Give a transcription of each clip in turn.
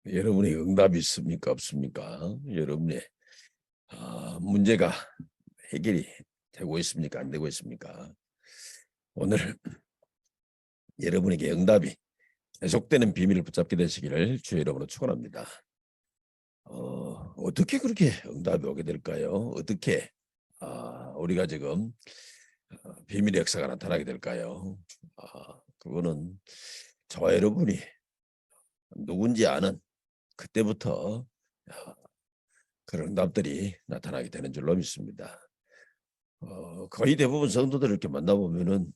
여러분의 응답이 있습니까? 없습니까? 여러분의 문제가 해결이 되고 있습니까? 안 되고 있습니까? 오늘 여러분에게 응답이 계속되는 비밀을 붙잡게 되시기를 주의 이름으로 축원합니다. 어떻게 그렇게 응답이 오게 될까요? 어떻게 우리가 지금 비밀의 역사가 나타나게 될까요? 그거는 저와 여러분이 누군지 아는 그때부터 그런 응답들이 나타나게 되는 줄로 믿습니다. 거의 대부분 성도들을 이렇게 만나보면은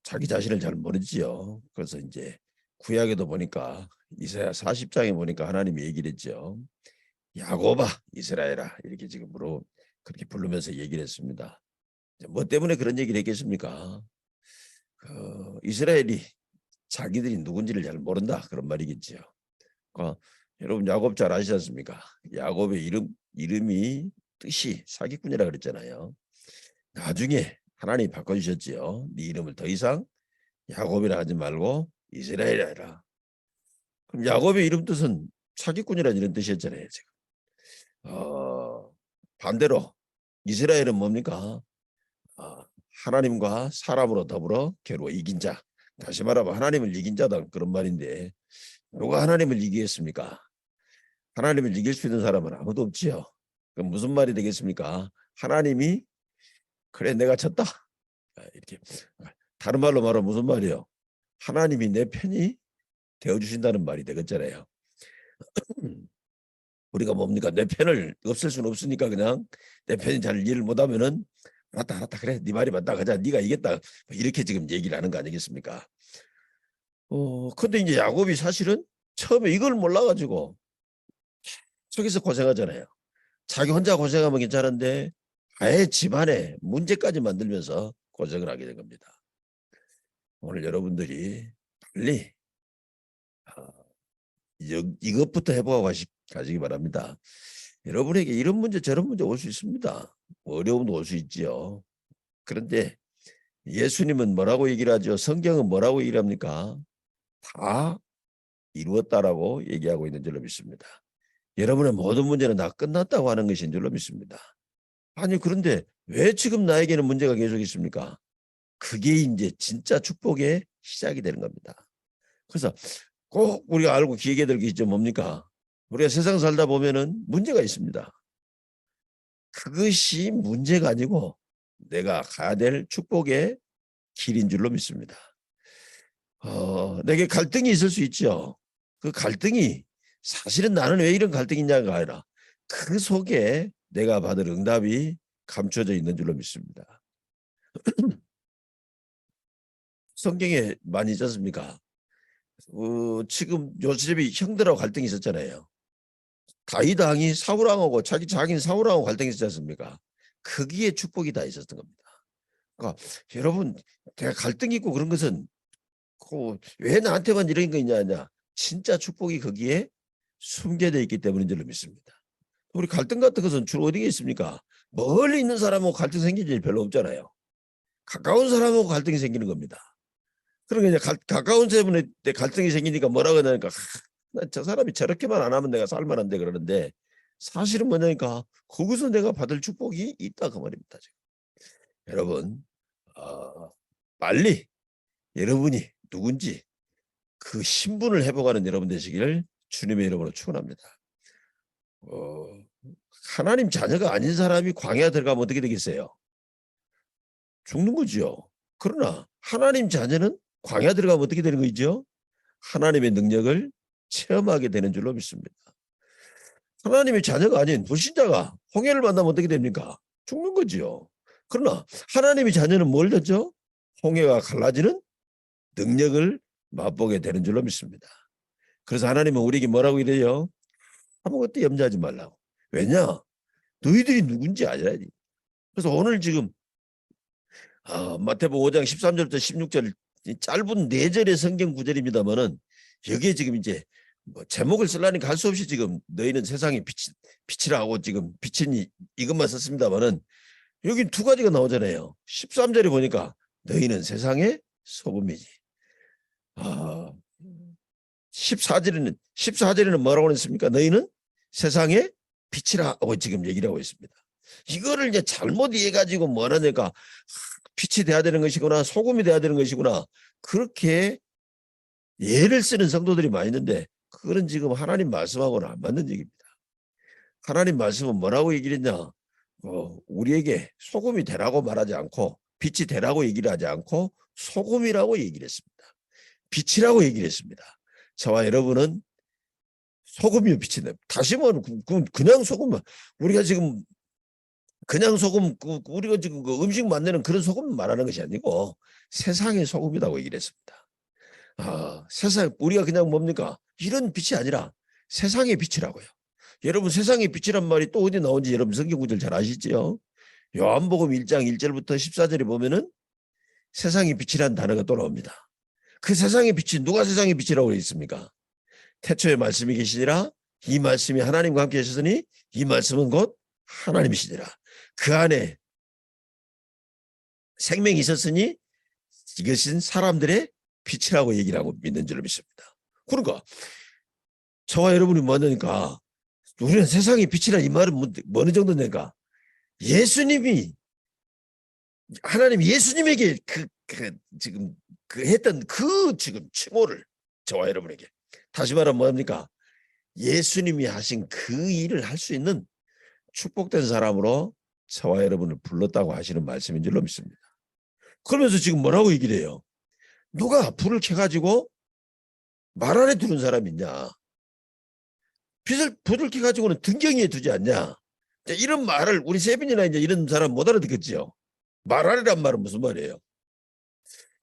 자기 자신을 잘 모르지요. 그래서 이제 구약에도 보니까 이사야 40장에 보니까 하나님이 얘기를 했죠. 야곱아 이스라엘아 이렇게 지금으로 그렇게 부르면서 얘기를 했습니다. 뭐 때문에 그런 얘기를 했겠습니까? 이스라엘이 자기들이 누군지를 잘 모른다 그런 말이겠죠. 여러분 야곱 잘 아시지 않습니까? 야곱의 이름이 뜻이 사기꾼이라 그랬잖아요. 나중에 하나님이 바꿔주셨지요. 네 이름을 더 이상 야곱이라 하지 말고 이스라엘이라 해라. 그럼 야곱의 이름 뜻은 사기꾼이라는 이런 뜻이었잖아요. 지금. 반대로 이스라엘은 뭡니까? 하나님과 사람으로 더불어 겨루어 이긴 자. 다시 말하면 하나님을 이긴 자다 그런 말인데 누가 하나님을 이기겠습니까? 하나님을 이길 수 있는 사람은 아무도 없지요. 그럼 무슨 말이 되겠습니까? 하나님이 그래 내가 졌다. 이렇게 다른 말로 말하면 무슨 말이요? 하나님이 내 편이 되어주신다는 말이 되겠잖아요. 우리가 뭡니까? 내 편을 없앨 수는 없으니까 그냥 내 편이 잘 일을 못하면은 알았다 그래 네 말이 맞다 가자 네가 이겼다 이렇게 지금 얘기를 하는 거 아니겠습니까? 근데 이제 야곱이 사실은 처음에 이걸 몰라가지고 저기서 고생하잖아요. 자기 혼자 고생하면 괜찮은데 아예 집안에 문제까지 만들면서 고생을 하게 된 겁니다. 오늘 여러분들이 빨리 이것부터 해보고 가시기 바랍니다. 여러분에게 이런 문제 저런 문제 올 수 있습니다. 어려움도 올 수 있지요. 그런데 예수님은 뭐라고 얘기를 하죠? 성경은 뭐라고 얘기를 합니까? 다 이루었다라고 얘기하고 있는 줄로 믿습니다. 여러분의 모든 문제는 다 끝났다고 하는 것인 줄로 믿습니다. 아니 그런데 왜 지금 나에게는 문제가 계속 있습니까? 그게 이제 진짜 축복의 시작이 되는 겁니다. 그래서 꼭 우리가 알고 기억해야 될 게 있죠. 뭡니까? 우리가 세상 살다 보면은 문제가 있습니다. 그것이 문제가 아니고 내가 가야 될 축복의 길인 줄로 믿습니다. 내게 갈등이 있을 수 있죠. 그 갈등이 사실은 나는 왜 이런 갈등이 있냐가 아니라 그 속에 내가 받을 응답이 감춰져 있는 줄로 믿습니다. 성경에 많이 있지 않습니까? 지금 요셉이 형들하고 갈등이 있었잖아요. 다윗 왕이 사울 왕하고 자기는 사울 왕하고 갈등이 있었지 않습니까? 거기에 축복이 다 있었던 겁니다. 그러니까 여러분 내가 갈등이 있고 그런 것은 왜 나한테만 이런 거 있냐 진짜 축복이 거기에 숨겨져 있기 때문인 줄로 믿습니다. 우리 갈등 같은 것은 주로 어디에 있습니까? 멀리 있는 사람하고 갈등 생긴 일이 별로 없잖아요. 가까운 사람하고 갈등이 생기는 겁니다. 그러니까 이제 가까운 사람한테 갈등이 생기니까 뭐라고 하냐니까 저 사람이 저렇게만 안 하면 내가 살만한데 그러는데 사실은 뭐냐니까 거기서 내가 받을 축복이 있다 그 말입니다. 지금. 여러분 빨리 여러분이 누군지 그 신분을 회복하는 여러분 되시기를 주님의 이름으로 축원합니다. 하나님 자녀가 아닌 사람이 광야 들어가면 어떻게 되겠어요? 죽는 거죠. 그러나 하나님 자녀는 광야 들어가면 어떻게 되는 거죠? 하나님의 능력을 체험하게 되는 줄로 믿습니다. 하나님의 자녀가 아닌 불신자가 홍해를 만나면 어떻게 됩니까? 죽는 거죠. 그러나 하나님의 자녀는 뭘 듣죠? 홍해가 갈라지는 능력을 맛보게 되는 줄로 믿습니다. 그래서 하나님은 우리에게 뭐라고 이래요? 아무것도 염려하지 말라고. 왜냐? 너희들이 누군지 알아야지. 그래서 오늘 지금 마태복음 5장 13절부터 16절 짧은 4절의 성경 구절입니다만은 여기에 지금 이제 뭐 제목을 쓰려니까 할 수 없이 지금 너희는 세상의 빛이라고 지금 빛은 이것만 썼습니다만은 여기 두 가지가 나오잖아요. 13절에 보니까 너희는 세상의 소금이지. 14절에는 뭐라고 했습니까? 너희는 세상의 빛이라고 지금 얘기를 하고 있습니다. 이거를 이제 잘못 이해가지고 뭐라니까 빛이 돼야 되는 것이구나, 소금이 돼야 되는 것이구나, 그렇게 예를 쓰는 성도들이 많이 있는데 그거는 지금 하나님 말씀하고는 안 맞는 얘기입니다. 하나님 말씀은 뭐라고 얘기를 했냐? 우리에게 소금이 되라고 말하지 않고 빛이 되라고 얘기를 하지 않고 소금이라고 얘기를 했습니다. 빛이라고 얘기를 했습니다. 저와 여러분은 소금이요 빛이 됩니다. 다시 말하면 그냥 소금만, 우리가 지금 그냥 소금, 우리가 지금 그 음식 만드는 그런 소금 말하는 것이 아니고 세상의 소금이라고 얘기를 했습니다. 세상, 우리가 그냥 뭡니까? 이런 빛이 아니라 세상의 빛이라고요. 여러분, 세상의 빛이란 말이 또 어디 나온지 여러분 성경 구절 잘 아시죠? 요한복음 1장 1절부터 14절에 보면은 세상의 빛이라는 단어가 또 나옵니다. 그 세상의 빛이 누가 세상의 빛이라고 했습니까? 태초에 말씀이 계시니라, 이 말씀이 하나님과 함께 하셨으니 이 말씀은 곧 하나님이시니라. 그 안에 생명이 있었으니 이것은 사람들의 빛이라고 얘기를 하고 믿는 줄로 믿습니다. 그러니까 저와 여러분이 뭐냐니까 우리는 세상의 빛이라 이 말은 어느 정도냐니까 예수님이, 하나님 예수님에게 지금 했던 지금 칭호를 저와 여러분에게, 다시 말하면 뭐합니까? 예수님이 하신 그 일을 할 수 있는 축복된 사람으로 저와 여러분을 불렀다고 하시는 말씀인 줄로 믿습니다. 그러면서 지금 뭐라고 얘기를 해요? 누가 불을 켜가지고 말 안에 두는 사람이 있냐? 불을 켜가지고는 등경 위에 두지 않냐? 이런 말을 우리 세빈이나 이제 이런 사람 못 알아듣겠지요. 말 안에란 말은 무슨 말이에요?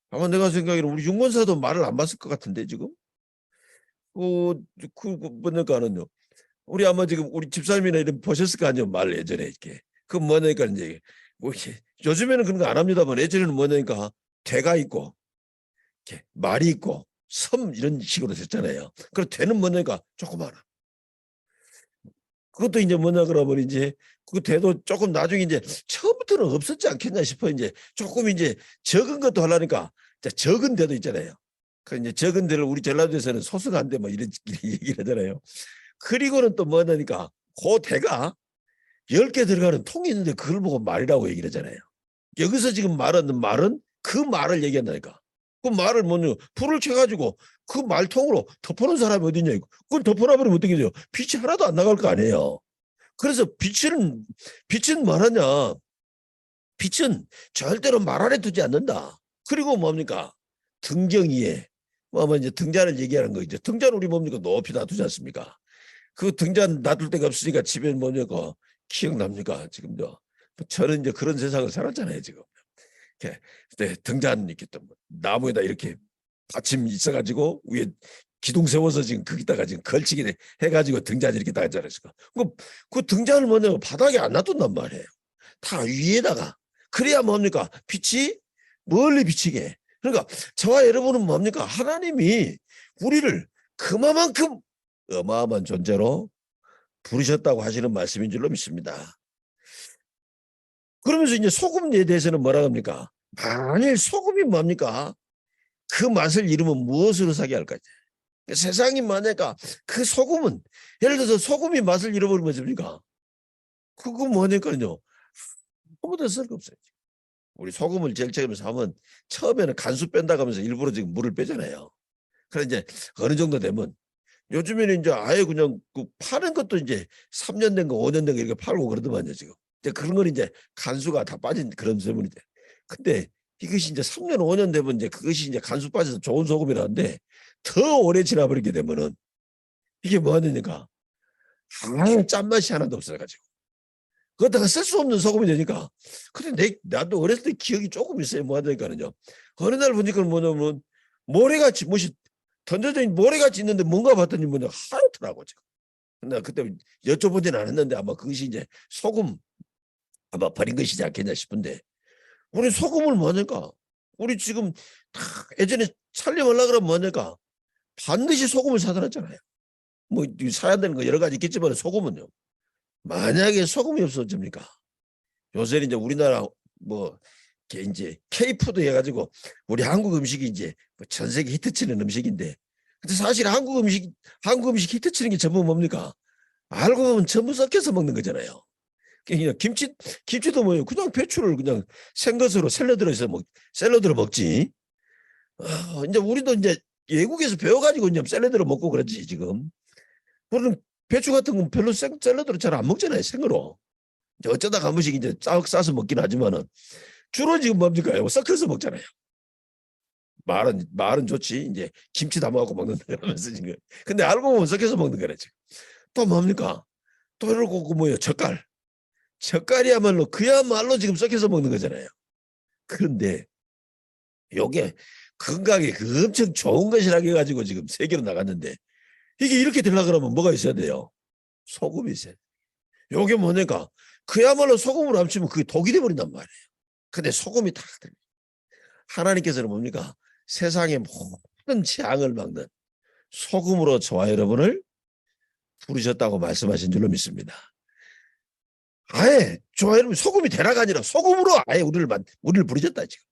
아마 내가 생각에는 우리 윤건사도 말을 안 봤을 것 같은데 지금. 뭐냐니까는요. 우리 아마 지금 우리 집사님이나 이런 보셨을 거 아니에요, 말 예전에 이렇게. 그 뭐냐니까 이제 뭐 요즘에는 그런 거 안 합니다만 예전에는 뭐냐니까 대가 있고 이렇게 말이 있고 섬 이런 식으로 됐잖아요. 그리고 대는 뭐냐니까 조그마한. 그것도 이제 뭐냐 그러면 이제 그 대도 조금 나중에 이제 처음부터는 없었지 않겠냐 싶어. 이제 조금 이제 적은 것도 하려니까 적은 대도 있잖아요. 그 이제 적은 대를 우리 전라도에서는 소승한 대 뭐 이런 얘기를 하잖아요. 그리고는 또 뭐냐니까 그 대가 10개 들어가는 통이 있는데 그걸 보고 말이라고 얘기를 하잖아요. 여기서 지금 말하는 말은 그 말을 얘기한다니까. 그 말을 뭐냐, 불을 켜가지고 그 말통으로 덮어놓은 사람이 어딨냐. 그걸 덮어놔버리면 어떻게 돼요? 빛이 하나도 안 나갈 거 아니에요. 그래서 빛은 뭐하냐. 빛은 절대로 말 안에 두지 않는다. 그리고 뭡니까? 등경 위에. 뭐 이제 등잔을 얘기하는 거. 이제 등잔 우리 뭡니까? 높이 놔두지 않습니까? 그 등잔 놔둘 데가 없으니까 집에 뭐냐고 기억납니까? 지금도. 저는 이제 그런 세상을 살았잖아요, 지금. 이렇게 등잔 이렇게 또 나무에다 이렇게 받침 있어가지고 위에 기둥 세워서 지금 거기다가 지금 걸치기 해가지고 등잔 이렇게 다잖아요. 그 등잔을 뭐냐고 바닥에 안 놔둔단 말이에요. 다 위에다가. 그래야 뭡니까? 빛이 멀리 비치게. 그러니까 저와 여러분은 뭡니까? 하나님이 우리를 그만큼 어마어마한 존재로 부르셨다고 하시는 말씀인 줄로 믿습니다. 그러면서 이제 소금에 대해서는 뭐라 합니까? 만일 소금이 뭡니까? 그 맛을 잃으면 무엇으로 사게 할까? 세상이 뭐냐니까 그 소금은, 예를 들어서 소금이 맛을 잃어버리면 뭡니까? 그거 뭐냐니까요. 아무도 쓸 거 없어요. 우리 소금을 제일 처음에 하면 처음에는 간수 뺀다고 하면서 일부러 지금 물을 빼잖아요. 그래 이제 어느 정도 되면 요즘에는 이제 아예 그냥 그 파는 것도 이제 3년 된 거, 5년 된 거 이렇게 팔고 그러더만요, 지금. 이제 그런 건 이제 간수가 다 빠진 그런 소문이죠. 근데 이것이 이제 3년, 5년 되면 이제 그것이 이제 간수 빠져서 좋은 소금이라는데 더 오래 지나버리게 되면은 이게 뭐 하느니까 아예 짠맛이 하나도 없어가지고. 그러다가 쓸 수 없는 소금이 되니까. 근데 나도 어렸을 때 기억이 조금 있어요. 뭐 하니까는요. 어느 날 보니까 뭐냐면 모래같이 무엇이 던져져 있는 모래같이 있는데 뭔가 봤더니 뭐냐 하얗더라고 지금. 나 그때 여쭤보진 않았는데 아마 그것이 이제 소금 아마 버린 것이지 않겠냐 싶은데 우리 소금을 뭐니까 우리 지금 다 예전에 살림하려고 그러면 뭐니까 반드시 소금을 사들었잖아요. 뭐 사야 되는 거 여러 가지 있겠지만 소금은요. 만약에 소금이 없어집니까? 요새는 이제 우리나라 뭐 이제 K푸드 해가지고 우리 한국 음식이 이제 전 세계 히트치는 음식인데 근데 사실 한국 음식 히트치는 게 전부 뭡니까? 알고 보면 전부 섞여서 먹는 거잖아요. 그냥 김치도 뭐예요? 그냥 배추를 그냥 생것으로 샐러드로 먹지. 이제 우리도 이제 외국에서 배워가지고 이제 샐러드로 먹고 그렇지 지금. 그런 배추 같은 건 별로 샐러드로 잘 안 먹잖아요, 생으로. 이제 어쩌다가 한 번씩 이제 싹 싸서 먹긴 하지만은 주로 지금 뭡니까? 섞어서 먹잖아요. 말은 좋지. 이제 김치 담아갖고 먹는다 그러면서 지금. 근데 알고 보면 섞여서 먹는 거래 지금. 또 뭡니까? 또 이러고 그 뭐예요? 젓갈. 젓갈이야말로 그야말로 지금 섞여서 먹는 거잖아요. 그런데 요게 건강에 그 엄청 좋은 것이라고 해가지고 지금 세계로 나갔는데 이게 이렇게 되려고 그러면 뭐가 있어야 돼요? 소금이 있어야 돼요. 요게 뭐냐까 그야말로 소금으로 합치면 그게 독이 돼버린단 말이에요. 근데 소금이 다 들어요. 하나님께서는 뭡니까? 세상의 모든 재앙을 막는 소금으로 저와 여러분을 부르셨다고 말씀하신 줄로 믿습니다. 아예 저와 여러분 소금이 되라가 아니라 소금으로 아예 우리를 부르셨다 지금.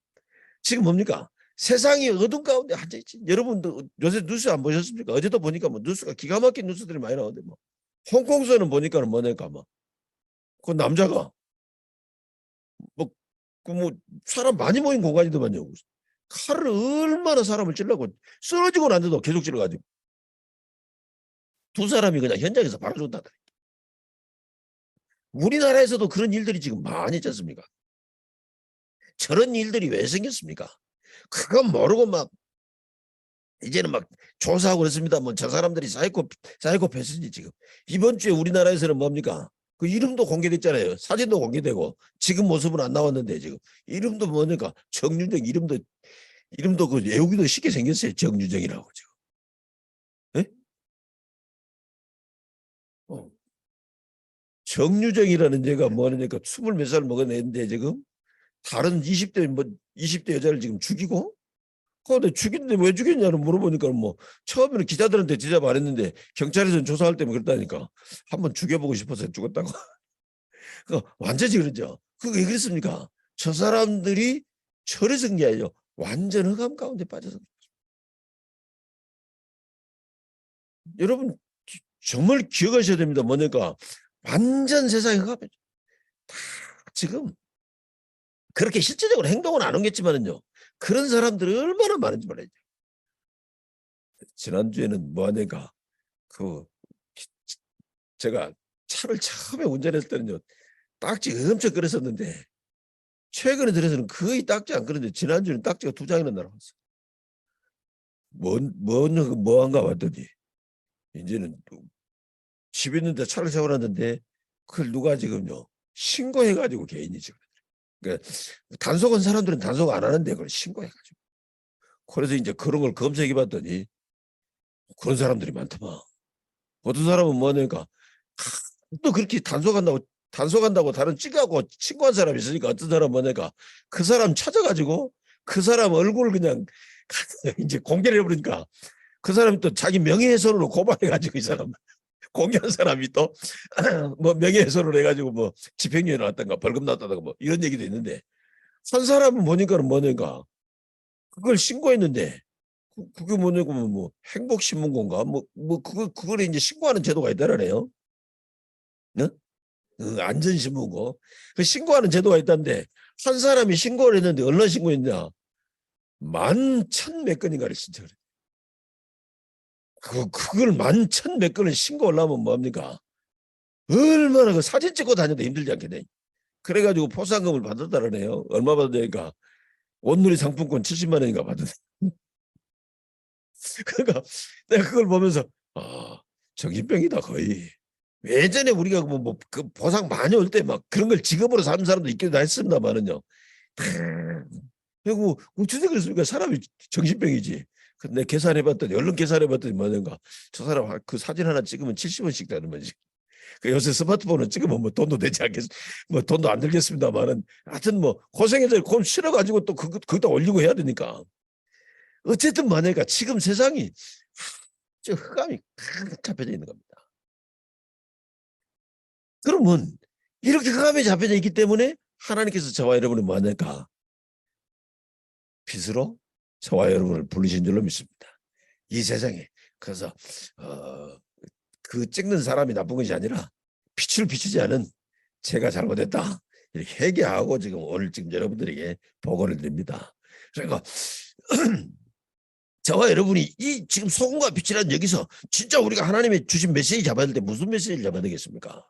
지금 뭡니까? 세상이 어둠 가운데 앉아있지. 여러분도 요새 뉴스 안 보셨습니까? 어제도 보니까 뭐 뉴스가 기가 막힌 뉴스들이 많이 나오는데 뭐 홍콩서는 보니까는 뭐냐까 그 남자가 뭐 사람 많이 모인 공간이더만요. 칼을 얼마나 사람을 찔러고 쓰러지고 난데도 계속 찔러가지고 두 사람이 그냥 현장에서 바로 죽었다. 우리나라에서도 그런 일들이 지금 많이 있지 않습니까? 저런 일들이 왜 생겼습니까? 그건 모르고 막 이제는 막 조사하고 그랬습니다. 뭐 저 사람들이 사이코패스인지 지금 이번 주에 우리나라에서는 뭡니까? 그 이름도 공개됐잖아요. 사진도 공개되고 지금 모습은 안 나왔는데 지금 이름도 뭐니까 정유정 이름도 그 외우기도 쉽게 생겼어요. 정유정이라고 지금. 예? 정유정이라는 얘가 뭐하니까 20몇 살 먹은 애인데 지금 다른 20대 여자를 지금 죽이고 근데 죽였는데 왜 죽였냐고 물어보니까 뭐 처음에는 기자들한테 대답 안 했는데 경찰에서는 조사할 때면 그랬다니까 한번 죽여보고 싶어서 죽었다고. 완전히 그러죠. 그게 왜 그랬습니까? 저 사람들이 철회성 게 아니죠. 완전 흑암 가운데 빠져서. 여러분 정말 기억하셔야 됩니다. 뭐냐까 완전 세상이 흑암이죠. 다 지금 그렇게 실질적으로 행동은 안 옮겼지만은요. 그런 사람들이 얼마나 많은지 몰라요. 지난주에는 뭐하냐가 제가 차를 처음에 운전했을 때는요. 딱지 엄청 끓였었는데 최근에 들어서는 거의 딱지 안 끓는데 지난주에는 딱지가 2장이나 날아왔어요. 뭐한가 봤더니 이제는 집에 있는데 차를 세워놨는데 그걸 누가 지금요. 신고해가지고 개인이 지금. 그러니까 단속은 사람들은 단속 안 하는데 그걸 신고해가지고. 그래서 이제 그런 걸 검색해봤더니 그런 사람들이 많더만. 어떤 사람은 뭐냐니까 또 그렇게 단속한다고 다른 찌가고 신고한 사람이 있으니까 어떤 사람은 뭐냐니까 그 사람 찾아가지고 그 사람 얼굴 그냥 이제 공개를 해버리니까 그 사람이 또 자기 명예훼손으로 고발해가지고 이 사람 공개한 사람이 또 뭐 명예훼손으로 해가지고 뭐 집행유예 나왔던가 벌금 나왔다던가 뭐 이런 얘기도 있는데 한 사람은 보니까는 뭐냐니까 그걸 신고했는데 그게 뭐냐고 뭐 행복신문고인가 뭐 그걸 이제 신고하는 제도가 있다라네요. 네? 안전신문고 그 신고하는 제도가 있다는데 한 사람이 신고를 했는데 얼마나 신고했냐 11,000몇 건인가를 신청을 했어요. 그걸 11,000몇 건을 신고를 하면 뭐합니까? 얼마나 그 사진 찍고 다녀도 힘들지 않겠네. 그래가지고 포상금을 받았다라네요. 얼마 받았냐니까 온누리 상품권 70만 원인가 받았네. 그러니까 내가 그걸 보면서 정신병이다 거의. 예전에 우리가 그 보상 많이 올 때 막 그런 걸 직업으로 사는 사람도 있기도 했습니다만은요. 그리고 어떻게 그랬습니까? 사람이 정신병이지. 근데 계산해봤더니 얼른 계산해봤더니 뭐냐가 저 사람 그 사진 하나 찍으면 70원씩 되는 거지. 그 요새 스마트폰을 찍으면 뭐 돈도 되지 않겠, 뭐 돈도 안 들겠습니다만은 하여튼 뭐 고생해서 돈 실어가지고 또 그것도 올리고 해야 되니까. 어쨌든 만약에 지금 세상이 저 흑암이 가득 잡혀져 있는 겁니다. 그러면 이렇게 흑암에 잡혀져 있기 때문에 하나님께서 저와 여러분을 뭐하니까 빛으로 저와 여러분을 부르신 줄로 믿습니다. 이 세상에 그래서 그 찍는 사람이 나쁜 것이 아니라 빛을 비추지 않은 제가 잘못했다 이렇게 회개하고 지금 오늘 지금 여러분들에게 보고를 드립니다. 그러니까 저와 여러분이 이 지금 소금과 빛이라는 여기서 진짜 우리가 하나님의 주신 메시지 잡아야 될 때 무슨 메시지를 잡아야 되겠습니까?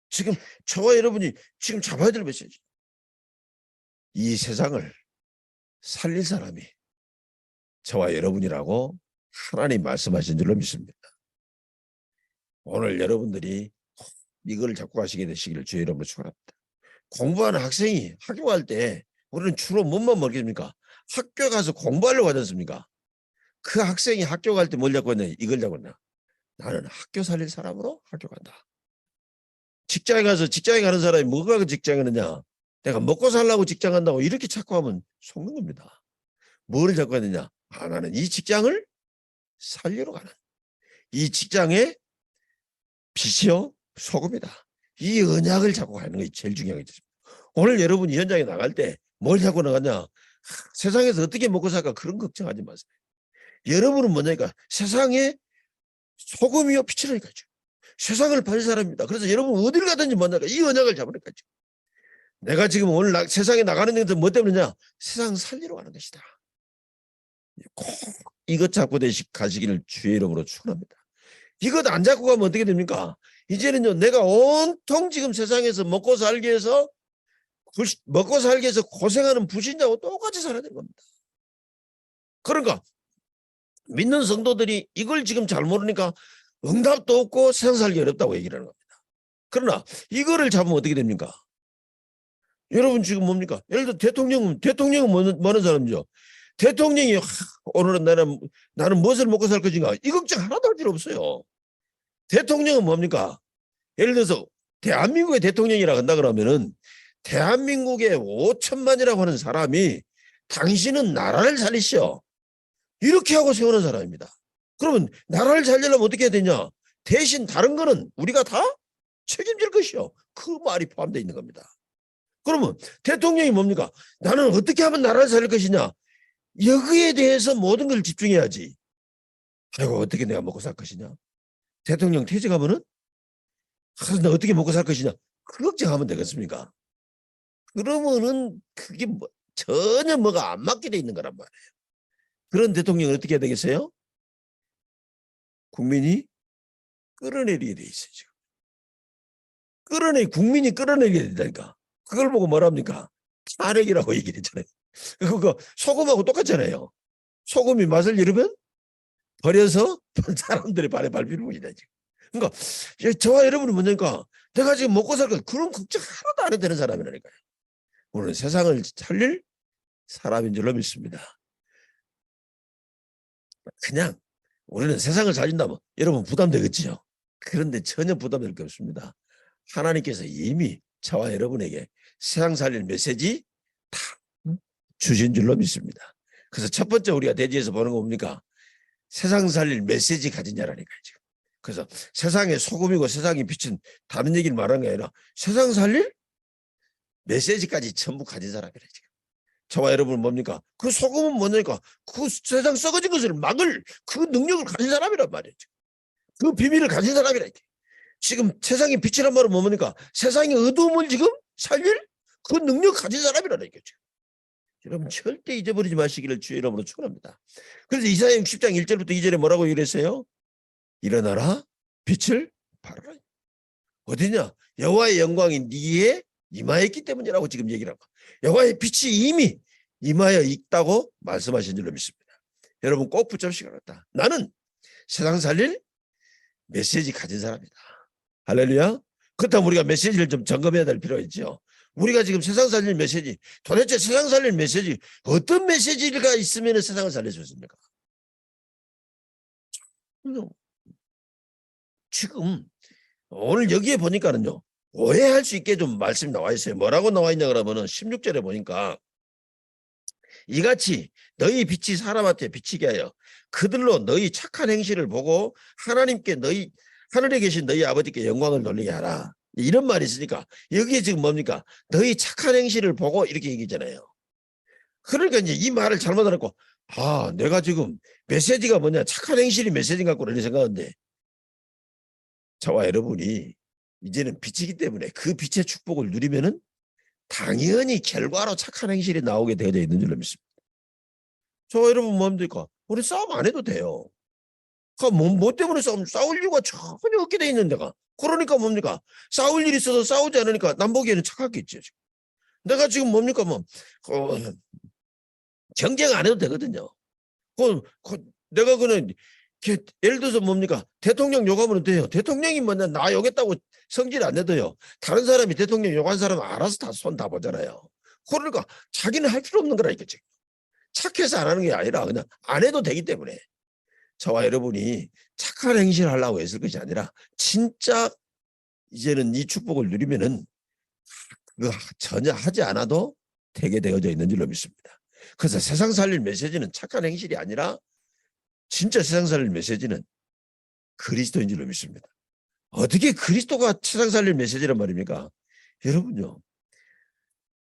지금 저와 여러분이 지금 잡아야 될 메시지, 이 세상을 살릴 사람이 저와 여러분이라고 하나님 말씀하신 줄로 믿습니다. 오늘 여러분들이 이걸 잡고 가시게 되시기를 주의 이름으로 축원합니다. 공부하는 학생이 학교 갈 때 우리는 주로 뭔만 먹겠습니까? 학교 가서 공부하려고 하지 않습니까? 그 학생이 학교 갈 때 뭘 잡고 있냐? 이걸 잡고 있나? 나는 학교 살릴 사람으로 학교 간다. 직장에 가서 직장에 가는 사람이 뭐가 직장에 가느냐? 내가 먹고 살라고 직장 간다고 이렇게 자꾸 하면 속는 겁니다. 뭐를 잡고 있느냐? 나는 이 직장을 살리러 가는, 이 직장의 빛이요 소금이다. 이 언약을 잡고 가는 것이 제일 중요한 거죠. 오늘 여러분이 현장에 나갈 때 뭘 잡고 나가냐? 세상에서 어떻게 먹고 살까 그런 걱정하지 마세요. 여러분은 뭐냐니까 세상에 소금이요 빛이라니까요. 세상을 팔 사람입니다. 그래서 여러분 어디를 가든지 뭐냐니까 이 언약을 잡으니까요. 내가 지금 오늘 세상에 나가는 데서 뭐 때문이냐? 세상 살리러 가는 것이다. 꼭 이것 잡고 가시기를 주의 이름으로 축원합니다. 이것 안 잡고 가면 어떻게 됩니까? 이제는요 내가 온통 지금 세상에서 먹고 살기 위해서 고생하는 불신자하고 똑같이 살아야 되는 겁니다. 그러니까 믿는 성도들이 이걸 지금 잘 모르니까 응답도 없고 세상 살기 어렵다고 얘기를 하는 겁니다. 그러나 이거를 잡으면 어떻게 됩니까? 여러분 지금 뭡니까? 예를 들어 대통령은 뭐 하는 사람이죠? 대통령이 오늘은 나는 무엇을 먹고 살 것인가 이 걱정 하나도 할 필요 없어요. 대통령은 뭡니까? 예를 들어서 대한민국의 대통령이라고 한다 그러면은 대한민국의 5천만이라고 하는 사람이 당신은 나라를 살리시오 이렇게 하고 세우는 사람입니다. 그러면 나라를 살리려면 어떻게 해야 되냐? 대신 다른 거는 우리가 다 책임질 것이요. 그 말이 포함되어 있는 겁니다. 그러면 대통령이 뭡니까? 나는 어떻게 하면 나라를 살릴 것이냐? 여기에 대해서 모든 걸 집중해야지. 아이고 어떻게 내가 먹고 살 것이냐? 대통령 퇴직하면은 나 어떻게 먹고 살 것이냐? 그 걱정하면 되겠습니까? 그러면은 그게 전혀 뭐가 안 맞게 돼 있는 거란 말이에요. 그런 대통령은 어떻게 해야 되겠어요? 국민이 끌어내리게 돼 있어요. 지금. 국민이 끌어내리게 된다니까. 그걸 보고 뭐랍니까? 탄핵이라고 얘기를 했잖아요. 그거 소금하고 똑같잖아요. 소금이 맛을 잃으면 버려서 사람들의 발에 밟히는 것이다. 지금. 그러니까 저와 여러분은 뭐냐니까 내가 지금 먹고 살 거 그런 걱정 하나도 안 해도 되는 사람이라니까요. 우리는 세상을 살릴 사람인 줄로 믿습니다. 그냥 우리는 세상을 살린다면 여러분 부담되겠지요. 그런데 전혀 부담될 게 없습니다. 하나님께서 이미 저와 여러분에게 세상 살릴 메시지 다 주신 줄로 믿습니다. 그래서 첫 번째 우리가 대지에서 보는 거 뭡니까? 세상 살릴 메시지 가진 자라니까요. 지금. 그래서 세상의 소금이고 세상이 비친 다른 얘기를 말하는 게 아니라 세상 살릴 메시지까지 전부 가진 사람이래 지금. 저와 여러분은 뭡니까? 그 소금은 뭐냐니까 그 세상 썩어진 것을 막을 그 능력을 가진 사람이란 말이에요. 그 비밀을 가진 사람이라. 지금 세상의 빛이란 말은 뭡니까? 세상의 어두움을 지금 살릴 그 능력 가진 사람이라는 얘기죠. 여러분 절대 잊어버리지 마시기를 주의 이름으로 축원합니다. 그래서 이사야 60장 1절부터 2절에 뭐라고 얘기했어요? 일어나라 빛을 발하라. 어디냐? 여호와의 영광이 네에 임하였기 때문이라고 지금 얘기를 하고 여호와의 빛이 이미 임하여 있다고 말씀하신 줄로 믿습니다. 여러분 꼭 붙잡으시기 바랍니다. 나는 세상 살릴 메시지 가진 사람이다. 할렐루야. 그렇다면 우리가 메시지를 좀 점검해야 될 필요가 있죠. 우리가 지금 세상 살릴 메시지 도대체 세상 살릴 메시지 어떤 메시지가 있으면 세상을 살릴 수 있습니까? 지금 오늘 여기에 보니까는요 오해할 수 있게 좀 말씀이 나와 있어요. 뭐라고 나와 있냐 그러면은 16절에 보니까 이같이 너희 빛이 사람한테 비치게 하여 그들로 너희 착한 행실을 보고 하나님께 하늘에 계신 너희 아버지께 영광을 돌리게 하라. 이런 말이 있으니까 여기에 지금 뭡니까? 너희 착한 행실을 보고 이렇게 얘기잖아요. 그러니까 이제 이 말을 잘못 알았고 내가 지금 메시지가 뭐냐, 착한 행실이 메시지인 것 같고 이렇게 생각하는데, 저와 여러분이 이제는 빛이기 때문에 그 빛의 축복을 누리면은 당연히 결과로 착한 행실이 나오게 되어 있는 줄로 믿습니다. 저와 여러분 뭡니까? 우리 싸움 안 해도 돼요. 뭐 때문에 싸울 이유가 전혀 없게 돼 있는 데가. 그러니까 뭡니까? 싸울 일이 있어도 싸우지 않으니까 남 보기에는 착하겠죠. 내가 지금 뭡니까? 경쟁 안 해도 되거든요. 내가 그는 예를 들어서 뭡니까? 대통령 욕하면 돼요. 대통령이 뭐냐, 나 욕했다고 성질 안 내도요. 다른 사람이 대통령 욕한 사람은 알아서 다 손 다 보잖아요. 그러니까 자기는 할 필요 없는 거라니까. 지금 착해서 안 하는 게 아니라 그냥 안 해도 되기 때문에 저와 여러분이 착한 행실을 하려고 했을 것이 아니라 진짜 이제는 이 축복을 누리면은 그거 전혀 하지 않아도 되게 되어져 있는 줄로 믿습니다. 그래서 세상 살릴 메시지는 착한 행실이 아니라 진짜 세상 살릴 메시지는 그리스도인 줄로 믿습니다. 어떻게 그리스도가 세상 살릴 메시지란 말입니까? 여러분요,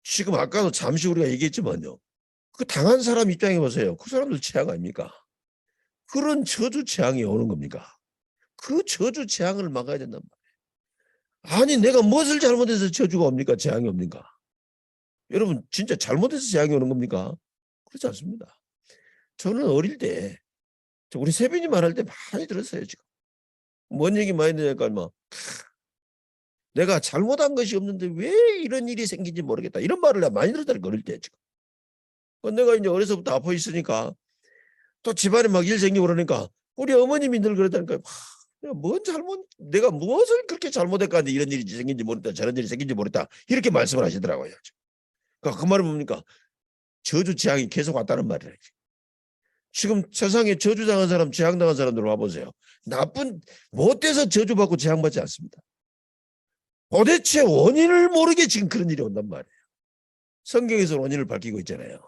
지금 아까도 잠시 우리가 얘기했지만요, 그 당한 사람 입장에 보세요. 그 사람들 재앙 아닙니까? 그런 저주 재앙이 오는 겁니까? 그 저주 재앙을 막아야 된단 말이에요. 아니 내가 무엇을 잘못해서 저주가 옵니까? 재앙이 옵니까? 여러분 진짜 잘못해서 재앙이 오는 겁니까? 그렇지 않습니다. 저는 어릴 때 우리 세빈이 말할 때 많이 들었어요. 지금 뭔 얘기 많이 들으니까 내가 잘못한 것이 없는데 왜 이런 일이 생긴지 모르겠다, 이런 말을 내가 많이 들었다니까 어릴 때. 지금 내가 이제 어려서부터 아파 있으니까 또 집안에 막 일 생기고 그러니까 우리 어머님이 늘 그러다니까, 뭔 잘못, 내가 무엇을 그렇게 잘못했까 이런 일이 생긴지 모르겠다, 저런 일이 생긴지 모르겠다, 이렇게 말씀을 하시더라고요. 그러니까 그 말은 뭡니까? 저주 재앙이 계속 왔다는 말이에요. 지금 세상에 저주당한 사람, 재앙당한 사람들 와보세요. 못돼서 저주받고 재앙받지 않습니다. 도대체 원인을 모르게 지금 그런 일이 온단 말이에요. 성경에서 원인을 밝히고 있잖아요.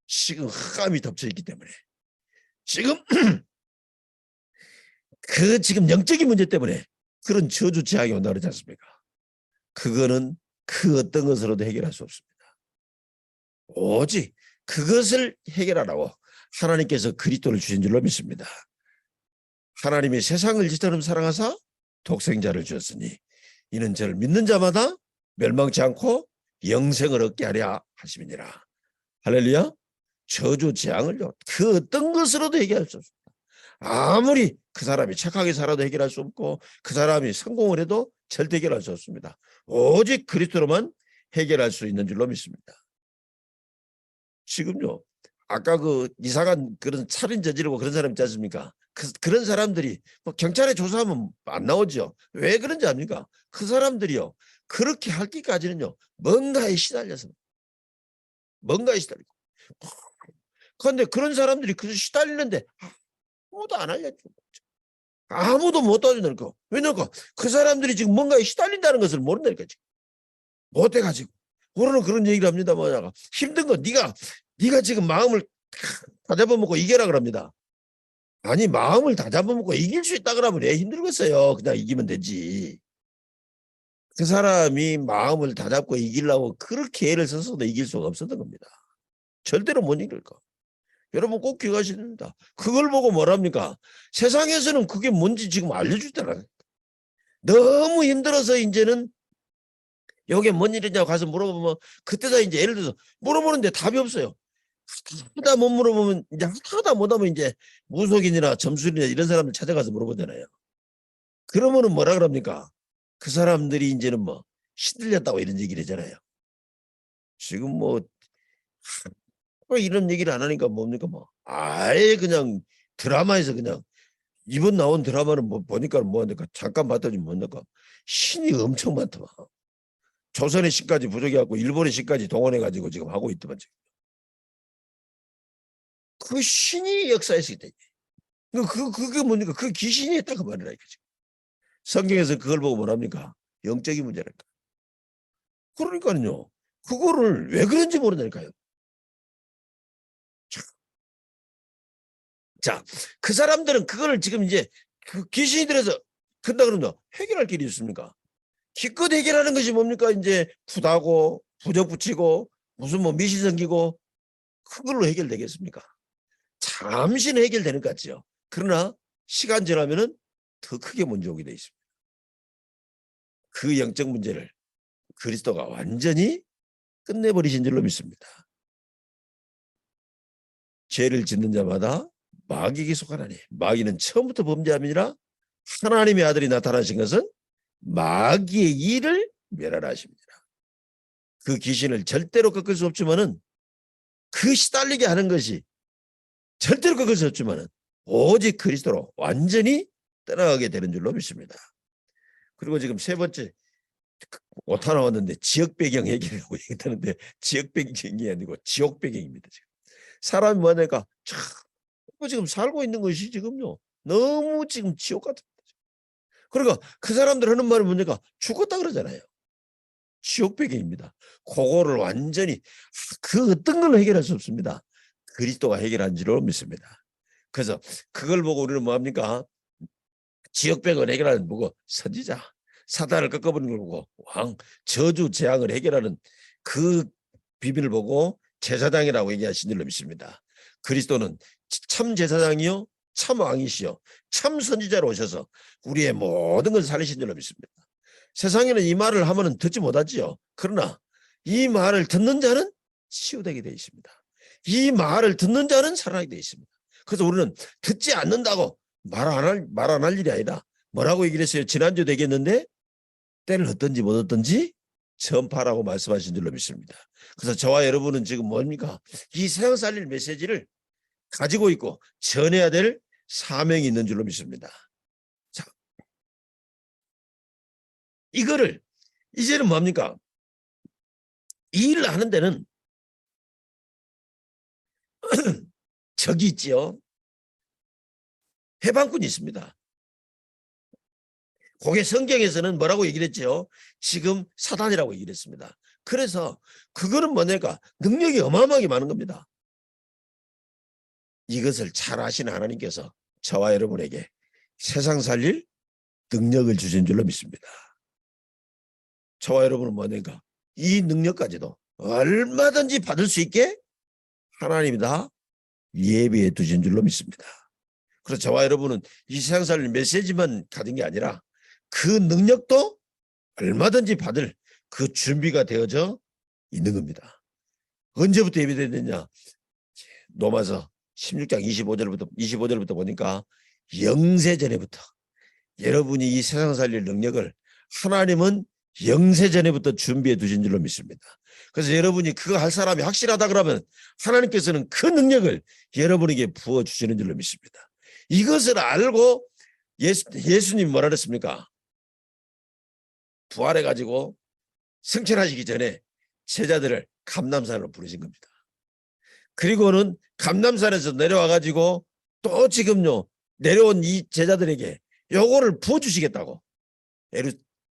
지금 흑암이 덮쳐 있기 때문에. 지금 지금 영적인 문제 때문에 그런 저주 재앙이 온다 그러지 않습니까? 그거는 그 어떤 것으로도 해결할 수 없습니다. 오직 그것을 해결하라고 하나님께서 그리스도를 주신 줄로 믿습니다. 하나님이 세상을 이처럼 사랑하사 독생자를 주었으니 이는 저를 믿는 자마다 멸망치 않고 영생을 얻게 하려 하심이니라. 할렐루야. 저주 재앙을요, 그 어떤 것으로도 해결할 수 없습니다. 아무리 그 사람이 착하게 살아도 해결할 수 없고 그 사람이 성공을 해도 절대 해결할 수 없습니다. 오직 그리스도로만 해결할 수 있는 줄로 믿습니다. 지금요, 아까 그 이상한 그런 살인 저지르고 그런 사람 있지 않습니까? 그런 사람들이 경찰에 조사하면 안 나오죠. 왜 그런지 압니까? 그 사람들이요, 그렇게 하기까지는요 뭔가에 시달려서, 뭔가에 시달리고. 그런데 그런 사람들이 그 시달리는데 아무도 안 알려줘. 아무도 못 도와준다니까. 왜냐니까 그 사람들이 지금 뭔가에 시달린다는 것을 모른다니까. 지금 못 해가지고. 우리는 그런 얘기를 합니다. 뭐냐가 힘든 거 네가 지금 마음을 다 잡아먹고 이겨라 그럽니다. 아니 마음을 다 잡아먹고 이길 수 있다 그러면 왜 힘들겠어요? 그냥 이기면 되지. 그 사람이 마음을 다 잡고 이기려고 그렇게 애를 써서도 이길 수가 없었던 겁니다. 절대로 못 이길 거. 여러분 꼭 기억하셔야 됩니다. 그걸 보고 뭐랍니까? 세상에서는 그게 뭔지 지금 알려주잖아요. 너무 힘들어서 이제는 여기 뭔 일이냐고 가서 물어보면 그때다 이제 예를 들어서 물어보는데 답이 없어요. 하다 못 물어보면 이제 하다 못하면 이제 무속인이나 점술이나 이런 사람들 찾아가서 물어보잖아요. 그러면은 뭐라 그럽니까? 그 사람들이 이제는 뭐 시들렸다고 이런 얘기를 하잖아요. 지금 뭐 이런 얘기를 안 하니까 뭡니까? 뭐 아예 그냥 드라마에서 그냥 이번 나온 드라마는 뭐 보니까 뭐하니까 잠깐 봤더니 뭐니까 신이 엄청 많더만. 조선의 신까지 부족해갖고 일본의 신까지 동원해가지고 지금 하고 있더만. 그 신이 역사했을 때. 그게 뭡니까? 그 귀신이 했다 그 말이라니까. 성경에서 그걸 보고 뭐랍니까? 영적인 문제랄까. 그러니까요. 그거를 왜 그런지 모른다니까요. 자, 그 사람들은 그거를 지금 이제 그 귀신이 들어서 큰다 그러면 해결할 길이 있습니까? 기껏 해결하는 것이 뭡니까? 이제 푸다고 부적 붙이고 무슨 뭐 미신 생기고 그걸로 해결되겠습니까? 잠시는 해결되는 것 같죠. 그러나 시간 지나면은 더 크게 문제 오게 돼 있습니다. 그 영적 문제를 그리스도가 완전히 끝내버리신 줄로 믿습니다. 죄를 짓는 자마다 마귀에게 속하나니 마귀는 처음부터 범죄함이 아니라 하나님의 아들이 나타나신 것은 마귀의 일을 멸하라 하십니다. 그 귀신을 절대로 꺾을 수 없지만은 그 시달리게 하는 것이 절대로 꺾을 수 없지만은 오직 그리스도로 완전히 떠나가게 되는 줄로 믿습니다. 그리고 지금 세 번째 오타 나왔는데 지역 배경 얘기라고 얘기하는데 지역 배경이 아니고 지옥 배경입니다. 지금 사람이 뭐냐니까 참 지금 살고 있는 것이 지금요 너무 지금 지옥 같습니다. 그러니까 그 사람들 하는 말이 뭐냐니까 죽었다 그러잖아요. 지옥 배경입니다. 그거를 완전히 그 어떤 걸로 해결할 수 없습니다. 그리스도가 해결한 줄로 믿습니다. 그래서 그걸 보고 우리는 뭐합니까? 지역 배경을 해결하는 뭐고 선지자, 사단을 꺾어버리는 걸 보고 왕, 저주, 재앙을 해결하는 그 비밀을 보고 제사장이라고 얘기하신 줄로 믿습니다. 그리스도는 참 제사장이요, 참 왕이시요, 참 선지자로 오셔서 우리의 모든 것을 살리신 줄로 믿습니다. 세상에는 이 말을 하면 듣지 못하지요. 그러나 이 말을 듣는 자는 치유되게 되어 있습니다. 이 말을 듣는 자는 살아나게 되어 있습니다. 그래서 우리는 듣지 않는다고 말 안 할 일이 아니라 뭐라고 얘기를 했어요? 지난주 되겠는데 때를 얻든지 못 얻든지 전파라고 말씀하신 줄로 믿습니다. 그래서 저와 여러분은 지금 뭡니까? 이 세상 살릴 메시지를 가지고 있고 전해야 될 사명이 있는 줄로 믿습니다. 자, 이거를 이제는 뭡니까? 이 일을 하는 데는 적이 있지요. 해방꾼이 있습니다. 그게 성경에서는 뭐라고 얘기를 했죠? 지금 사단이라고 얘기를 했습니다. 그래서 그거는 뭐냐니까 능력이 어마어마하게 많은 겁니다. 이것을 잘 아시는 하나님께서 저와 여러분에게 세상 살릴 능력을 주신 줄로 믿습니다. 저와 여러분은 뭐냐니까 이 능력까지도 얼마든지 받을 수 있게 하나님이 다 예비해 두신 줄로 믿습니다. 그래서 저와 여러분은 이 세상 살릴 메시지만 가진 게 아니라 그 능력도 얼마든지 받을 그 준비가 되어져 있는 겁니다. 언제부터 예비되느냐? 로마서 16장 25절부터 보니까 영세전에부터 여러분이 이 세상 살릴 능력을 하나님은 영세전에부터 준비해 두신 줄로 믿습니다. 그래서 여러분이 그거 할 사람이 확실하다 그러면 하나님께서는 그 능력을 여러분에게 부어주시는 줄로 믿습니다. 이것을 알고 예수님이 뭐라 그랬습니까? 부활해가지고 승천하시기 전에 제자들을 감람산으로 부르신 겁니다. 그리고는 감람산에서 내려와가지고 또 지금요 내려온 이 제자들에게 요거를 부어주시겠다고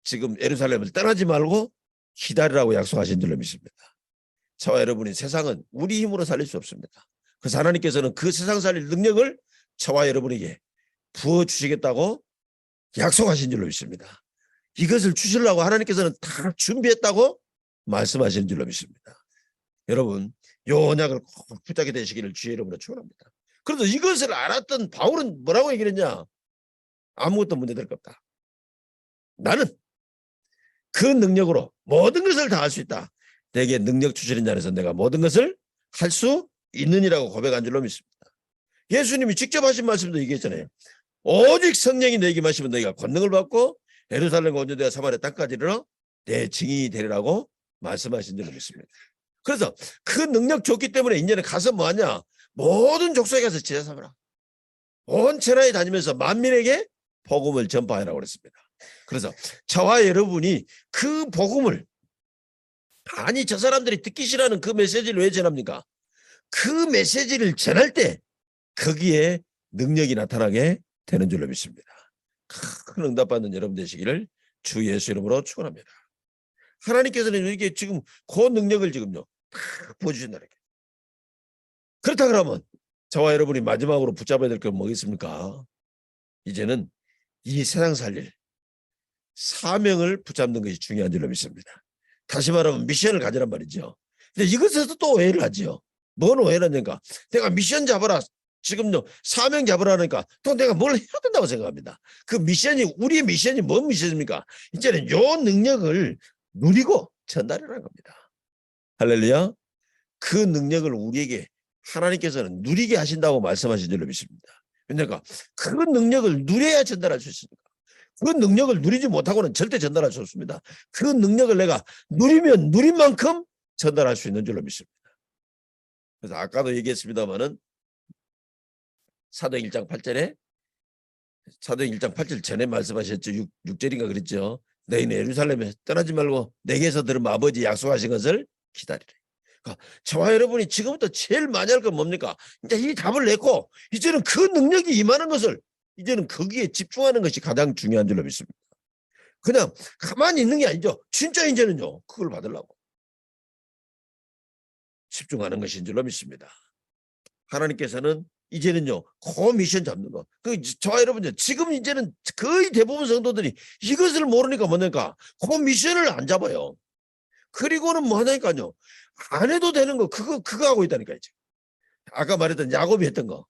지금 예루살렘을 떠나지 말고 기다리라고 약속하신 줄로 믿습니다. 저와 여러분이 세상은 우리 힘으로 살릴 수 없습니다. 그래서 하나님께서는 그 세상 살릴 능력을 저와 여러분에게 부어주시겠다고 약속하신 줄로 믿습니다. 이것을 주시려고 하나님께서는 다 준비했다고 말씀하시는 줄로 믿습니다. 여러분 요 언약을 꼭 붙잡게 되시기를 주의 이름으로 축원합니다. 그래서 이것을 알았던 바울은 뭐라고 얘기를 했냐? 아무것도 문제될 것 없다. 나는 그 능력으로 모든 것을 다 할 수 있다. 내게 능력 주시는 자에서 내가 모든 것을 할 수 있느니라고 고백한 줄로 믿습니다. 예수님이 직접 하신 말씀도 얘기했잖아요. 오직 성령이 너에게 마시면 너희가 권능을 받고 예루살렘과 온전대와 사마리아 땅까지 이르러 내 증인이 되리라고 말씀하신 줄로 믿습니다. 그래서 그 능력 줬기 때문에 이제는 가서 뭐하냐? 모든 족속에 가서 제자 삼으라. 온 천하에 다니면서 만민에게 복음을 전파하라고 그랬습니다. 그래서 저와 여러분이 그 복음을 아니 저 사람들이 듣기 싫어하는 그 메시지를 왜 전합니까? 그 메시지를 전할 때 거기에 능력이 나타나게 되는 줄로 믿습니다. 큰 응답받는 여러분 되시기를 주 예수 이름으로 축원합니다. 하나님께서는 이게 지금 그 능력을 지금요 다 보여주신다는 거예요. 그렇다 그러면 저와 여러분이 마지막으로 붙잡아야 될 건 뭐겠습니까? 이제는 이 세상 살릴 사명을 붙잡는 것이 중요한 줄로 믿습니다. 다시 말하면 미션을 가지란 말이죠. 근데 이것에서 또 오해를 하죠. 뭔 오해를 하는가? 내가 미션 잡아라. 지금요 사명 잡으라니까 또 내가 뭘 해야 된다고 생각합니다. 그 미션이 우리의 미션이 뭔 미션입니까? 이제는 요 능력을 누리고 전달하라는 겁니다. 할렐루야. 그 능력을 우리에게 하나님께서는 누리게 하신다고 말씀하신 줄로 믿습니다. 그러니까 그 능력을 누려야 전달할 수 있습니다. 그 능력을 누리지 못하고는 절대 전달할 수 없습니다. 그 능력을 내가 누리면 누린 만큼 전달할 수 있는 줄로 믿습니다. 그래서 아까도 얘기했습니다마는 사도행 1장 8절에 사도행 1장 8절 전에 말씀하셨죠. 6절인가 그랬죠. 너희는 예루살렘에 떠나지 말고 내게서 들은 아버지 약속하신 것을 기다리라. 그러니까 저와 여러분이 지금부터 제일 많이 할 건 뭡니까? 이제 이 답을 내고 이제는 그 능력이 임하는 것을 이제는 거기에 집중하는 것이 가장 중요한 줄로 믿습니다. 그냥 가만히 있는 게 아니죠. 진짜 이제는요. 그걸 받으려고 집중하는 것인 줄로 믿습니다. 하나님께서는 이제는요. 그 미션 잡는 거. 저와 여러분들 지금 이제는 거의 대부분 성도들이 이것을 모르니까 뭐냐니까 그 미션을 안 잡아요. 그리고는 뭐 하냐니까요. 안 해도 되는 거 그거 하고 있다니까 이제. 아까 말했던 야곱이 했던 거.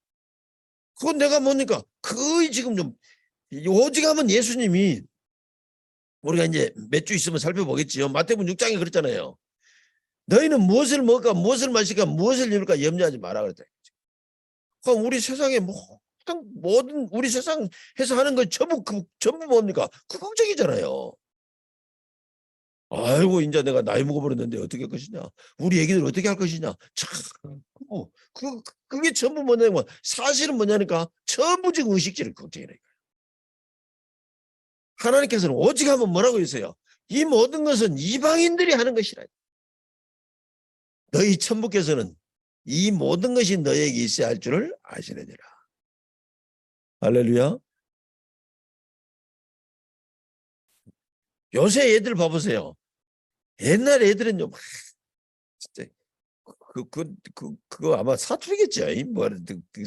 그건 내가 뭡니까? 거의 지금 좀 오직하면 예수님이 우리가 이제 몇 주 있으면 살펴보겠지요. 마태복음 6장에 그랬잖아요. 너희는 무엇을 먹을까 무엇을 마실까 무엇을 입을까 염려하지 마라 그랬다. 그럼 우리 세상에 모든 우리 세상에서 하는 거 전부 뭡니까? 그 걱정이잖아요. 아이고 이제 내가 나이 먹어버렸는데 어떻게 할 것이냐. 우리 애기들 어떻게 할 것이냐. 참 그게 전부 뭐냐면 사실은 뭐냐니까 전부 지금 의식주를 걱정이라니까요. 하나님께서는 오직 하면 뭐라고 했어요? 이 모든 것은 이방인들이 하는 것이라. 너희 천부께서는 이 모든 것이 너에게 있어야 할 줄을 아시느니라. 할렐루야. 요새 애들 봐보세요. 옛날 애들은요, 진짜 그거 아마 사투리겠죠.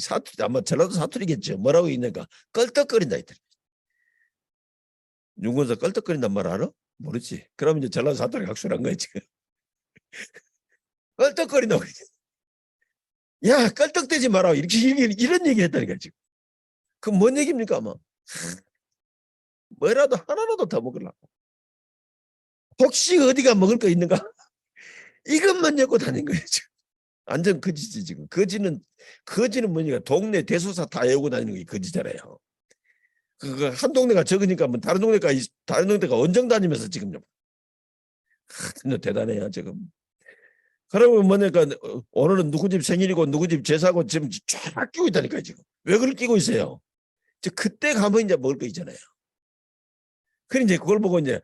사투리 아마 전라도 사투리겠죠. 뭐라고 있는가? 껄떡거린다 이들. 윤건서 껄떡거린단 말 알아? 모르지. 그럼 이제 전라도 사투리 각설한 거야 지금. 껄떡거린다고. 야 껄떡대지 마라 이렇게 이런 얘기를 했다니까 지금. 그 뭔 얘기입니까 아마? 뭐라도 하나라도 더 먹으려고. 혹시 어디가 먹을 거 있는가? 이것만 엮고 다닌 거예요 지금. 완전 거지지 지금. 거지는 뭐니까 동네 대소사 다 외우고 다니는 게 거지잖아요. 그거 한 동네가 적으니까 뭐 다른 동네가 원정 다니면서 지금요. 대단해요 지금. 그러면 뭐냐니까 오늘은 누구 집 생일이고 누구 집 제사고 지금 쫙 끼고 있다니까 지금. 왜 그걸 끼고 있어요? 그때 가면 이제 먹을 거 있잖아요. 그래 이제 그걸 보고 이제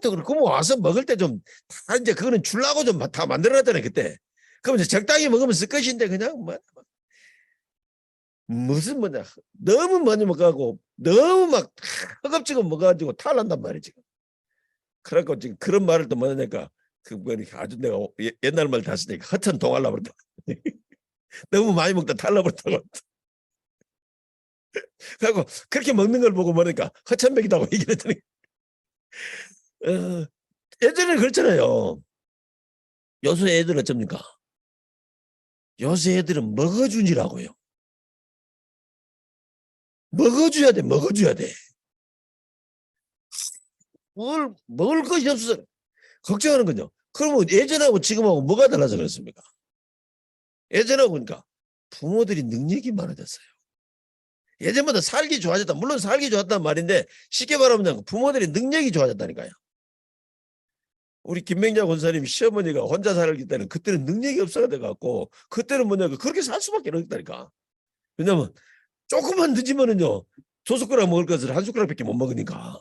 또 그렇고 뭐 와서 먹을 때 좀 다 이제 그거는 주려고 좀 다 만들어놨잖아요 그때. 그럼 이제 적당히 먹으면 쓸 것인데 그냥 뭐 무슨 뭐냐 너무 많이 먹어가고 너무 막 허겁지겁 먹어가지고 탈난단 말이에요 지금. 그래갖고 지금 그런 말을 또 뭐냐니까 아주 내가 옛날 말 다 쓰니까 허천 동할라 버렸다. 너무 많이 먹다 탈라버렸다고. 그리고 그렇게 먹는 걸 보고 뭐니까 허천백이다고 얘기를 했더니 예전에 그랬잖아요. 요새 애들 어쩝니까? 요새 애들은 먹어주니라고요. 먹어줘야 돼. 뭘 먹을 것이 없어서 걱정하는 거죠. 그러면 예전하고 지금하고 뭐가 달라서 그렇습니까? 예전하고 그러니까 부모들이 능력이 많아졌어요. 예전보다 살기 좋아졌다. 물론 살기 좋았단 말인데 쉽게 말하면 부모들이 능력이 좋아졌다니까요. 우리 김맹자 권사님 시어머니가 혼자 살기 때는 그때는 능력이 없어가 돼갖고 그때는 뭐냐면 그렇게 살 수밖에 없다니까. 왜냐면 조금만 늦으면은요 두 숟가락 먹을 것을 한 숟가락밖에 못 먹으니까.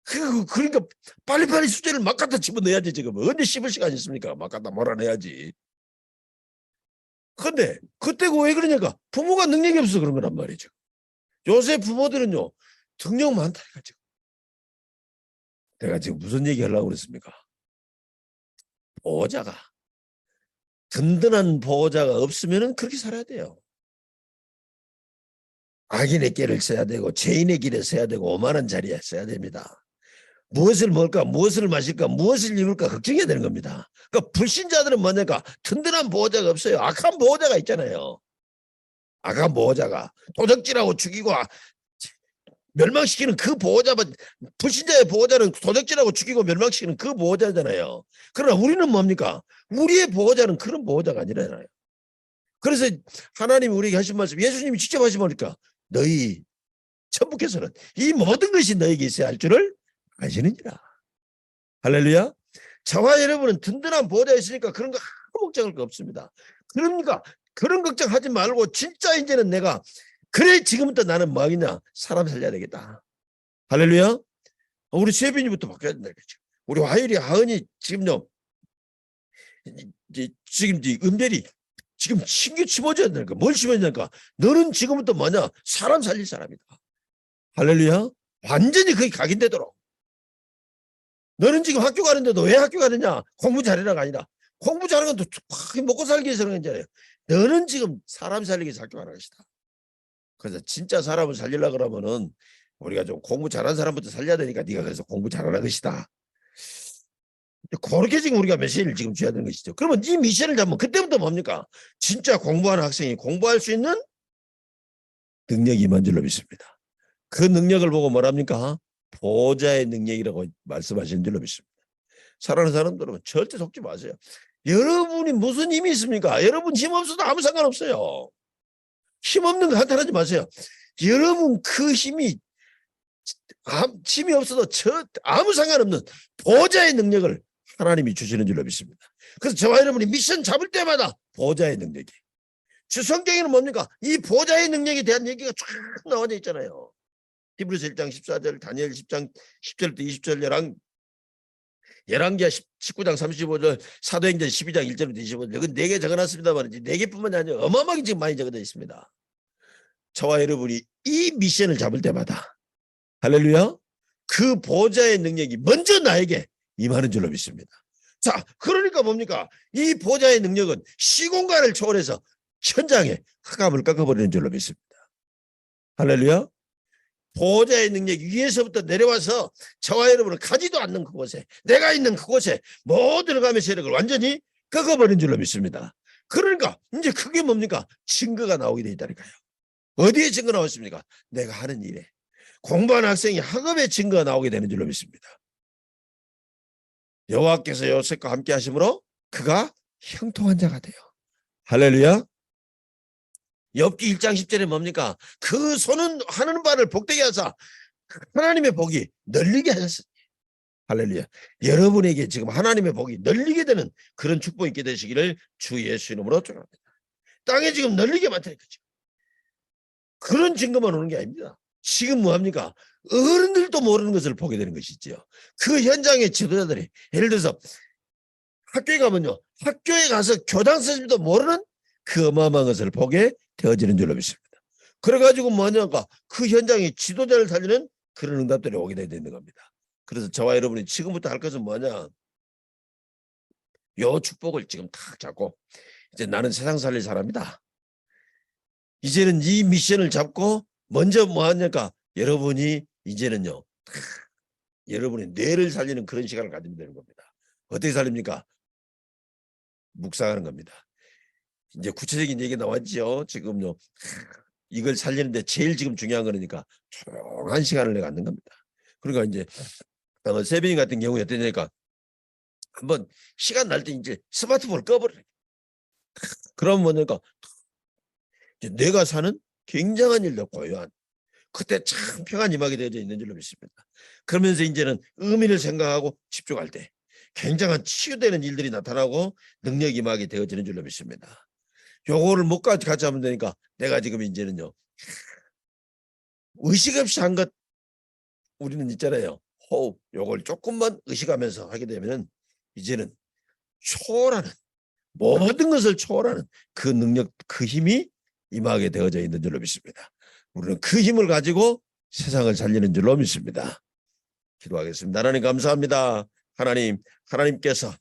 그러니까 빨리빨리 수제를 막 갖다 집어넣어야지 지금. 언제 씹을 시간이 있습니까? 막 갖다 몰아내야지. 근데 그때 왜 그러냐니까 부모가 능력이 없어서 그런 거란 말이죠. 요새 부모들은요 능력 많다니까 지금. 내가 지금 무슨 얘기 하려고 그랬습니까? 보호자가 든든한 보호자가 없으면 그렇게 살아야 돼요. 악인의 길을 써야 되고 죄인의 길에 써야 되고 오만한 자리에 써야 됩니다. 무엇을 먹을까 무엇을 마실까 무엇을 입을까 걱정해야 되는 겁니다. 그러니까 불신자들은 뭐냐니까 든든한 보호자가 없어요. 악한 보호자가 있잖아요. 아가 보호자가 도적질하고 죽이고 멸망시키는 그 보호자만, 불신자의 보호자는 도적질하고 죽이고 멸망시키는 그 보호자잖아요. 그러나 우리는 뭡니까? 우리의 보호자는 그런 보호자가 아니잖아요. 그래서 하나님이 우리에게 하신 말씀, 예수님이 직접 하신 말이니까 너희 천부께서는 이 모든 것이 너에게 있어야 할 줄을 아시느니라. 할렐루야. 저와 여러분은 든든한 보호자 있으니까 그런 거 아무 걱정할 거 없습니다. 그러니까 그런 걱정하지 말고 진짜 이제는 내가 그래 지금부터 나는 뭐 하겠냐? 사람 살려야 되겠다. 할렐루야. 우리 세빈이부터 바뀌어야 된다. 우리 화율이 하은이 지금요. 지금 은별이 지금 신규 심어줘야 되니까 뭘 심어야 되니까 너는 지금부터 뭐냐? 사람 살릴 사람이다. 할렐루야. 완전히 그게 각인되도록. 너는 지금 학교 가는데도 왜 학교 가느냐? 공부 잘해라가 아니라 공부 잘하는 건 또 먹고 살기 위해서 그런 거잖아요. 너는 지금 사람 살리기 위해서 학교 가는 것이다. 그래서 진짜 사람을 살리려고 그러면은 우리가 좀 공부 잘하는 사람부터 살려야 되니까 네가 그래서 공부 잘하는 것이다. 그렇게 지금 우리가 메시지를 지금 줘야 되는 것이죠. 그러면 이 미션을 잡으면 그때부터 뭡니까? 진짜 공부하는 학생이 공부할 수 있는 능력이 임한 줄로 믿습니다. 그 능력을 보고 뭐랍니까? 보호자의 능력이라고 말씀하시는 줄로 믿습니다. 사랑하는 사람들은 절대 속지 마세요. 여러분이 무슨 힘이 있습니까? 여러분 힘 없어도 아무 상관없어요. 힘없는 거 한탄하지 마세요. 여러분 그 힘이 없어도 아무 상관없는 보호자의 능력을 하나님이 주시는 줄로 믿습니다. 그래서 저와 여러분이 미션 잡을 때마다 보호자의 능력이. 주 성경에는 뭡니까? 이 보호자의 능력에 대한 얘기가 쫙 나와져 있잖아요. 히브리서 1장 14절, 다니엘 10장 10절부터 20절, 열왕기하 19장 35절, 사도행전 12장 1절부터 25절. 이건 4개 적어놨습니다만 4개뿐만이 아니라 어마어마하게 지금 많이 적어져 있습니다. 저와 여러분이 이 미션을 잡을 때마다 할렐루야, 그 보호자의 능력이 먼저 나에게 임하는 줄로 믿습니다. 자, 그러니까 뭡니까? 이 보호자의 능력은 시공간을 초월해서 현장에 흑암을 깎아버리는 줄로 믿습니다. 할렐루야. 보호자의 능력이 위에서부터 내려와서 저와 여러분을 가지도 않는 그곳에, 내가 있는 그곳에 모든 감의 세력을 완전히 꺾어버린 줄로 믿습니다. 그러니까 이제 그게 뭡니까? 증거가 나오게 돼 있다니까요. 어디에 증거 나왔습니까? 내가 하는 일에. 공부하는 학생이 학업의 증거가 나오게 되는 줄로 믿습니다. 여호와께서 요셉과 함께 하심으로 그가 형통한 자가 돼요. 할렐루야. 욥기 1장 10절에 뭡니까? 그 손은 하는 바를 복되게 하사 하나님의 복이 널리게 하셨으니. 할렐루야. 여러분에게 지금 하나님의 복이 널리게 되는 그런 축복이 있게 되시기를 주 예수 이름으로 축원합니다. 땅에 지금 널리게 만드니까 지금. 그런 증거만 오는 게 아닙니다. 지금 뭐합니까? 어른들도 모르는 것을 보게 되는 것이죠. 그 현장의 지도자들이 예를 들어서 학교에 가면요. 학교에 가서 교장 선생님도 모르는 그 어마어마한 것을 보게 되어지는 줄로 믿습니다. 그래가지고 뭐냐니까 그 현장에 지도자를 살리는 그런 응답들이 오게 되는 겁니다. 그래서 저와 여러분이 지금부터 할 것은 뭐냐? 요 축복을 지금 탁 잡고 이제 나는 세상 살릴 사람이다. 이제는 이 미션을 잡고 먼저 뭐 하냐니까 여러분이 이제는요. 여러분의 뇌를 살리는 그런 시간을 가지면 되는 겁니다. 어떻게 살립니까? 묵상하는 겁니다. 이제 구체적인 얘기 나왔죠. 지금요. 이걸 살리는데 제일 지금 중요한 거니까 조용한 시간을 내가 갖는 겁니다. 그러니까 이제 세빈이 같은 경우에 어떠냐니까 한번 시간 날 때 이제 스마트폰을 꺼버려요. 그럼 뭐냐니까 내가 사는 굉장한 일도 고요한 그때 참 평안 임하게 되어져 있는 줄로 믿습니다. 그러면서 이제는 의미를 생각하고 집중할 때 굉장한 치유되는 일들이 나타나고 능력이 임하게 되어지는 줄로 믿습니다. 요거를 못 같이 하면 되니까 내가 지금 이제는요. 의식 없이 한 것 우리는 있잖아요. 호흡 요걸 조금만 의식하면서 하게 되면 이제는 초월하는 모든 것을 초월하는 그 능력 그 힘이 임하게 되어져 있는 줄로 믿습니다. 우리는 그 힘을 가지고 세상을 살리는 줄로 믿습니다. 기도하겠습니다. 하나님 감사합니다. 하나님께서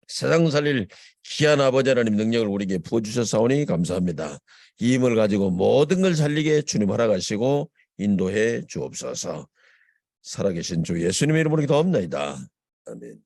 세상 살릴 귀한 아버지 하나님 능력을 우리에게 부어주셨사오니 감사합니다. 이 힘을 가지고 모든 걸 살리게 주님 허락하시고 인도해 주옵소서. 살아계신 주 예수님의 이름으로 기도합니다. 아멘.